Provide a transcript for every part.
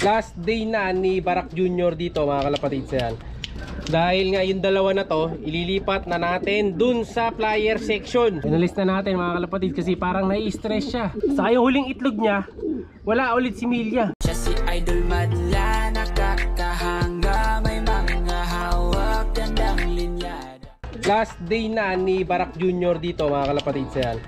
Last day na ni Barak Jr. dito mga kalapatids. Yan. Dahil nga yung dalawa na to, ililipat na natin dun sa flyer section. Inalis na natin mga kalapatids kasi parang nai-stress siya. Sa yung huling itlog niya, wala ulit si Milya. Siya si Idol Madla, nakakahanga, may mga hawak, gandang linyada. Last day na ni Barak Jr. dito mga kalapatids. Yan.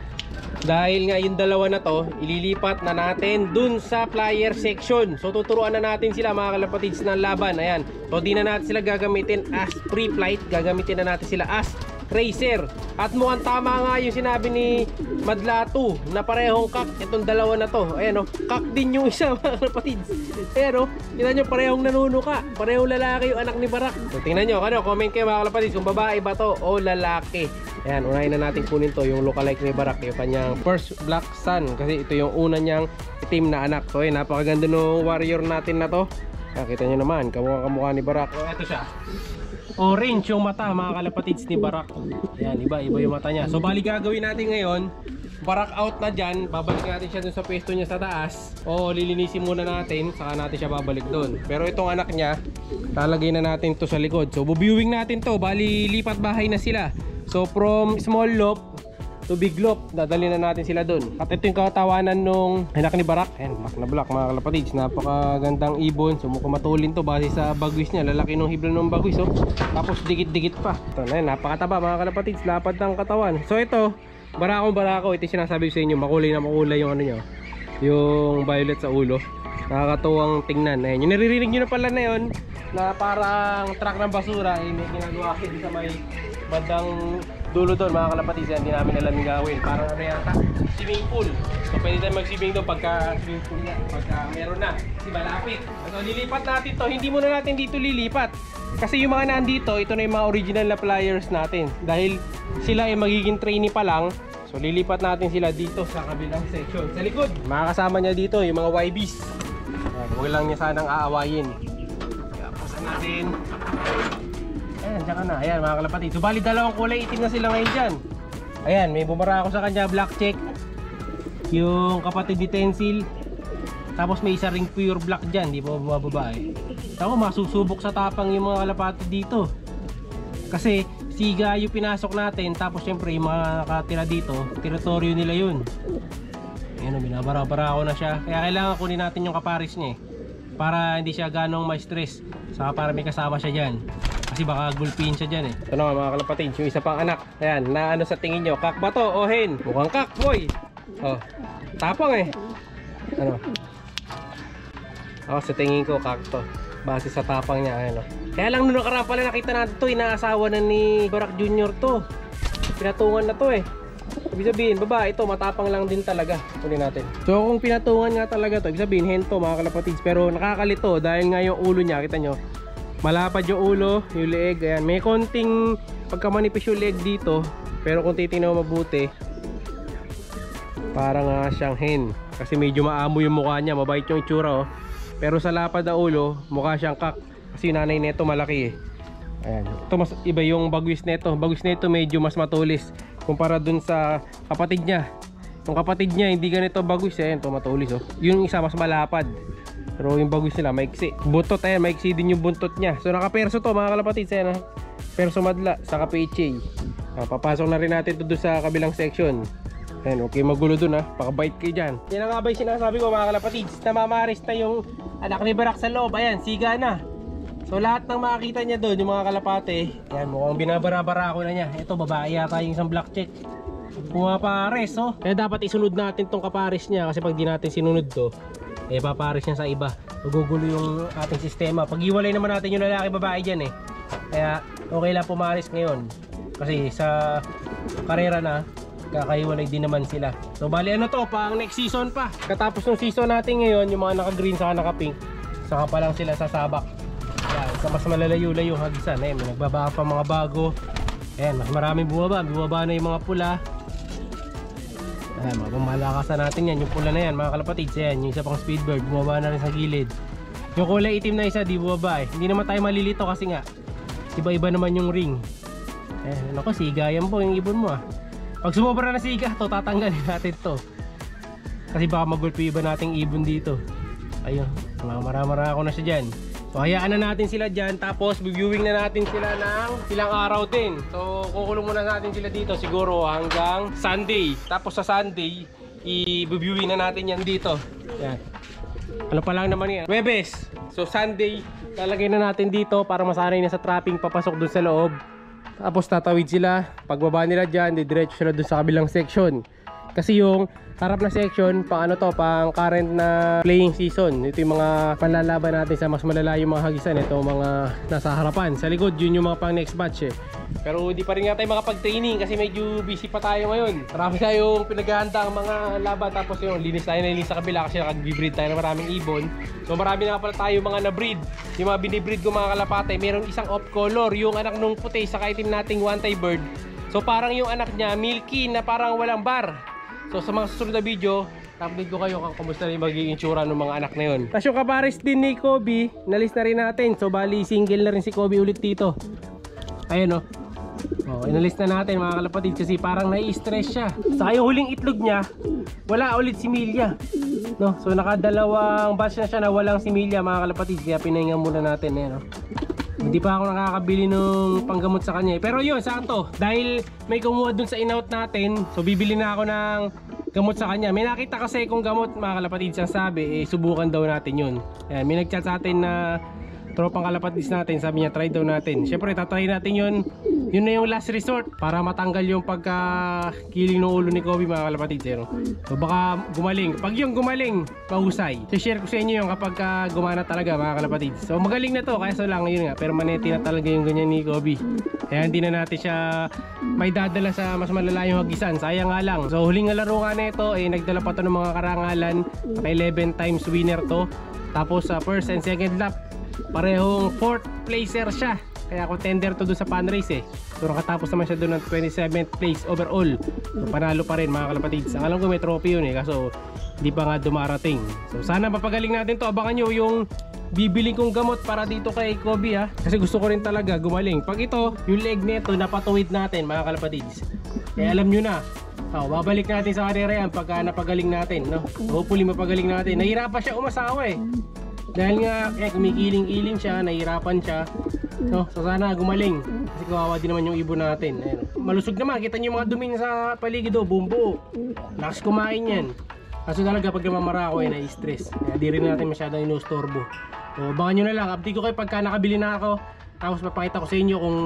Dahil nga yung dalawa na to, ililipat na natin dun sa flyer section. So tuturuan na natin sila mga kalapatids ng laban. Ayan. So di na natin sila gagamitin as pre-flight, gagamitin na natin sila as racer. At mukhang tama nga yung sinabi ni Madlatu na parehong kak itong dalawa na to. Ayan o, kak din yung isa mga kalapatids. Pero kita nyo parehong nanunuka, parehong lalaki yung anak ni Barak. So tingnan nyo, comment kayo mga kalapatids kung babae ba to o lalaki. Ayan, unahin na natin kunin to yung lookalike ni Barak, yung kanyang first black sun. Kasi ito yung una niyang itim na anak. So ayan, napakaganda ng warrior natin na to. Nakita nyo naman, kamukha ni Barak. So ito siya, orange yung mata mga kalapatids ni Barak. Ayan, iba yung mata niya. So bali gagawin natin ngayon, Barak out na dyan, babalik natin siya dun sa pwesto niya sa taas. O lilinisin muna natin, saka natin siya babalik dun. Pero itong anak niya, talagay na natin to sa likod. So bubiewing natin to, bali lipat bahay na sila. So from small loop to big loop, dadali na natin sila dun. At ito yung katawanan nung anak ni Barak. Ayan, black na black mga kalapatids. Napakagandang ibon. So mukhang matulin to base sa bagwis niya. Lalaki nung hibla ng bagwis oh. Tapos dikit-dikit pa. Ito na yun, napakataba mga kalapatids. Lapad ng katawan. So ito, barako. Ito yung sinasabi ko sa inyo. Makulay na makulay yung ano nyo, yung violet sa ulo. Nakakatuwang tingnan. Ayan, yung naririnig nyo na pala na yun, na parang truck ng basura. May ginagawa kasi sa may bandang dulo doon mga kalapatids. Hindi namin alam yung gawin. Parang ano yata, swimming pool. So pwede tayo mag-swimming doon pagka swimming pool na, pagka meron na. Kasi malapit. So lilipat natin to. Hindi muna natin dito lilipat. Kasi yung mga nandito, ito na yung mga original na flyers natin. Dahil sila ay magiging trainee pa lang. So lilipat natin sila dito sa kabilang section. Sa likod, makakasama niya dito yung mga YBs. Huwag lang niya sanang aawayin. Kaya pasan natin. Ayan, dyan ka na. Ayan mga kalapatids. So bali dalawang kulay itim na sila ngayon dyan. Ayan, may bumara ako sa kanya, black check. Yung kapatid ni Tensil. Tapos may isa ring pure black dyan, di ba babae. Ako masusubok sa tapang yung mga kalapatids dito. Kasi siga yung pinasok natin. Tapos syempre yung mga nakatira dito, teritoryo nila yun. Ayan, binabara-bara ako na siya. Kaya kailangan kunin natin yung kaparis niya para hindi siya ganong ma-stress. Saka para may kasama siya dyan. Kasi baka gulpin siya dyan eh. Ito na mga kalapatids, yung isa pang anak. Ayan, na ano sa tingin nyo? Kak ba to o hen? Mukhang kak, boy. Oh, tapang eh. Ano? Ako sa tingin ko kak to. Base sa tapang niya. Ayan, oh. Kaya lang nung nakaraan pala nakita natin to, inaasawa na ni Barak Jr. to. Pinatungan na to eh. Ibig sabihin, babae ito, matapang lang din talaga. Kunin natin. So kung pinatungan nga talaga to, ibig sabihin, hen to mga kalapatids. Pero nakakalito dahil nga yung ulo niya, kita nyo, malapad yung ulo, yung leeg. Ayan, may konting pagkamanipis yung leeg dito. Pero kung titignan mo mabuti, parang nga siyang hen. Kasi medyo maamo yung mukha niya, mabait yung itsura oh. Pero sa lapad na ulo, mukha siyang kak. Kasi yung nanay neto malaki eh. Ayan, ito mas iba yung bagwis neto. Bagwis neto medyo mas matulis kumpara dun sa kapatid niya. Yung kapatid niya hindi ganito bagwis eh. Ito matulis oh. Yung isa mas malapad. Pero yung bagwis nila maiksi. Buntot ayan, maiksi din yung buntot niya. So nakaperso to mga kalapatids. Ayan, perso madla sa PHA. Papasok na rin natin to doon sa kabilang section. Ayan, okay magulo dun ha. Pakabait kayo dyan. Yan ang nga ba yung sinasabi ko mga kalapatids. Namamaris na yung anak ni Barak sa loob. Ayan, siga na. So lahat ng makikita niya doon, yung mga kalapate, yan mukhang binabara-bara ako na niya. Ito babae yata yung isang black check. Pumapares oh. Kaya dapat isunod natin tong kapares niya. Kasi pag di natin sinunod to, eh papares niya sa iba. Magugulo yung ating sistema. Pag iwalay naman natin yung lalaki babae dyan eh. Kaya okay lang pumares ngayon. Kasi sa karera na, kakaiwalay din naman sila. So bali ano to, pang next season pa. Katapos ng season natin ngayon, yung mga naka-green saka naka-pink, saka pa lang sila sasabak. Yan, sa mas malalayo-layo hagisan. Ayan, may nagbabaka pa mga bago. Ayan, mas maraming bumaba na yung mga pula. Ayan, malakasan natin yan. Yung pula na yan mga kalapatids. Ayan, yung isa pang speedbird, bumaba na rin sa gilid. Yung kulay itim na isa, di bumaba eh. Hindi naman tayo malilito kasi nga iba-iba naman yung ring. Ayan, ako, siga yan po yung ibon mo ah. Pag sumobra na siga to, tatanggalin natin to. Kasi baka magulpi iba nating ibon dito. Ayun, Mamara-mara ako na siya dyan. So hayaan na natin sila dyan. Tapos viewing na natin sila ng ilang araw din. So kukulong muna natin sila dito siguro hanggang Sunday. Tapos sa Sunday i-viewing na natin yan dito. Yan. Ano pa lang naman yan, Huwebes. So Sunday lalagay na natin dito para masanay na sa trapping papasok dun sa loob. Tapos tatawid sila. Pagbaba nila dyan, didiretso sila dun sa kabilang section. Kasi yung harap na section, pang ano to, pang current na playing season. Ito yung mga panlalaban natin sa mas malalayong mga hagisan. Ito mga nasa harapan. Sa likod, yun yung mga pang next batch eh. Pero di pa rin nga tayo makapag-training kasi medyo busy pa tayo ngayon. Marami tayong pinaghahanda ang mga laban. Tapos yung linis tayo na linis sa kabila kasi nakag-breed tayo ng maraming ibon. So marami na pala tayo mga na-breed. Yung mga binibreed ko mga kalapate, mayroong isang off-color. Yung anak nung puti sa itim nating one-tie bird. So parang yung anak niya, milky na parang walang bar. So sa mga susunod na video, update ko kayo kung kamusta rin magiging itsura ng mga anak na yun. Tapos yung kapares din ni Kobe, nalis na rin natin. So bali single na rin si Kobe ulit dito. Ayun o. Inalis na natin mga kalapatid kasi parang nai-stress siya. Saka yung huling itlog niya, wala ulit si Milya. No? So nakadalawang batch na siya na walang si Milya mga kalapatid. Kaya pinahinga muna natin. Ayan, no? Hindi pa ako nakakabili ng panggamot sa kanya. Pero yun, sakto. Dahil may kumuha dun sa in-out natin, so bibili na ako ng gamot sa kanya. May nakita kasi kung gamot mga kalapatid siyang sabi, subukan daw natin yun. Ayan, may nag-chat sa atin na tropang kalapatid natin, sabi niya try daw natin. Siyempre tatry natin yun. Yun na yung last resort para matanggal yung pagka-killing ng ulo ni Kobe mga kalapatid. So baka gumaling. Pag yung gumaling, mahusay. So share ko sa inyo yung kapag gumana talaga mga kalapatid. So magaling na to, kaya so lang yun nga. Permanente na talaga yung ganyan ni Kobe. Kaya hindi na natin siya may dadala sa mas malalayong hagisan. Sayang nga lang. So huling laro nga na ito, nagdala pa to ng mga karangalan. 11 times winner to. Tapos sa first and second lap, parehong 4th placer siya. Kaya contender to doon sa fan race eh. So nakatapos naman siya doon ng 27th place overall. So panalo pa rin mga kalapatids. Ang alam ko may trophy yun eh, kaso hindi pa nga dumarating. So sana mapagaling natin to. Abangan nyo yung bibiling kong gamot para dito kay Kobe ha. Kasi gusto ko rin talaga gumaling. Pag ito, yung leg nito napatuwid natin mga kalapatids. Kaya alam nyo na. Babalik natin sa karera yan pagka napagaling natin, no? Hopefully mapagaling natin. Nahirapan siya umasawa eh. Dahil nga kumikiling-iling siya, nahirapan siya. No? So sana gumaling. Kasi kawawa din naman yung ibon natin. Ayan. Malusog naman, kita nyo yung mga dumi sa paligid bumbu. Lakas kumain yan. Kaso talaga pag namamara ako na-stress. Kaya di rin natin masyadong inustorbo. So abangan nyo na lang, update ko kayo pagka nakabili na ako. Tapos mapakita ko sa inyo kung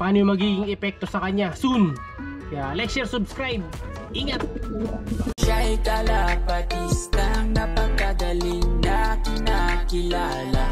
paano yung magiging epekto sa kanya soon. Kaya like, share, subscribe. Ingat! Siya'y kalapatistang napakagaling na kinakilala.